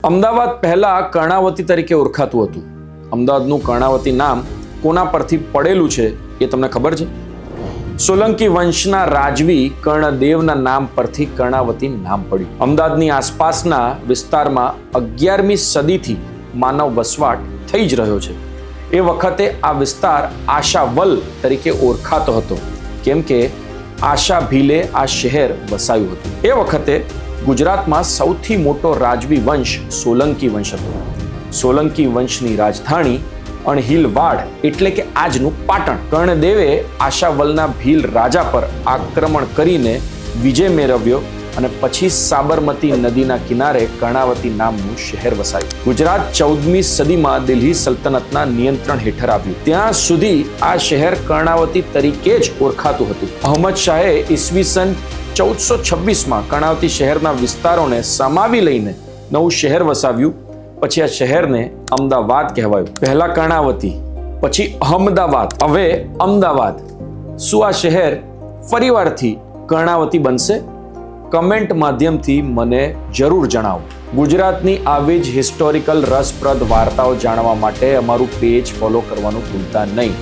અમદાવાદ પહેલા કર્ણાવતી તરીકે ઓળખાતું હતું. અમદાવાદનું કર્ણાવતી નામ કોના પરથી પડેલું છે એ તમને ખબર છે? સોલંકી વંશના રાજવી કર્ણદેવના નામ પરથી કર્ણાવતી નામ પડ્યું. અમદાવાદની આસપાસના વિસ્તારમાં 11મી સદીથી માનવ વસવાટ થઈ જ રહ્યો છે. એ વખતે આ વિસ્તાર આશાવલ તરીકે ઓળખાતો હતો, કેમ કે આશા ભીલે આ શહેર વસાયું હતું. એ વખતે ગુજરાતમાં સૌથી મોટો રાજવી વંશ સોલંકી વંશ હતો. સોલંકી વંશની રાજધાની અણહિલવાડ એટલે કે આજનું પાટણ. કર્ણદેવે આશાવલના ભીલ રાજા પર આક્રમણ કરીને વિજય મેળવ્યો અને પછી સાબરમતી નદીના કિનારે કર્ણાવતી નામનું શહેર વસાયું. ગુજરાત 14મી સદીમાં દિલ્હી સલ્તનતના નિયંત્રણ હેઠળ આવ્યું. ત્યાં સુધી આ શહેર કર્ણાવતી તરીકે જ ઓળખાતું હતું. અહમદ શાહે ઈસવીસન 1426માં કર્ણાવતી શહેરના વિસ્તારોને સમાવી લઈને નવું શહેર વસાવ્યું. પછી આ શહેરને અમદાવાદ કહેવાયું. પહેલા કર્ણાવતી, પછી અહમદાવાદ, હવે અમદાવાદ. શું આ શહેર ફરીવારથી કર્ણાવતી બનશે? કમેન્ટ માધ્યમથી મને જરૂર જણાવો. ગુજરાતની આવી જ હિસ્ટોરિકલ રસપ્રદ વાર્તાઓ જાણવા માટે અમારું પેજ ફોલો કરવાનું ભૂલતા નહીં.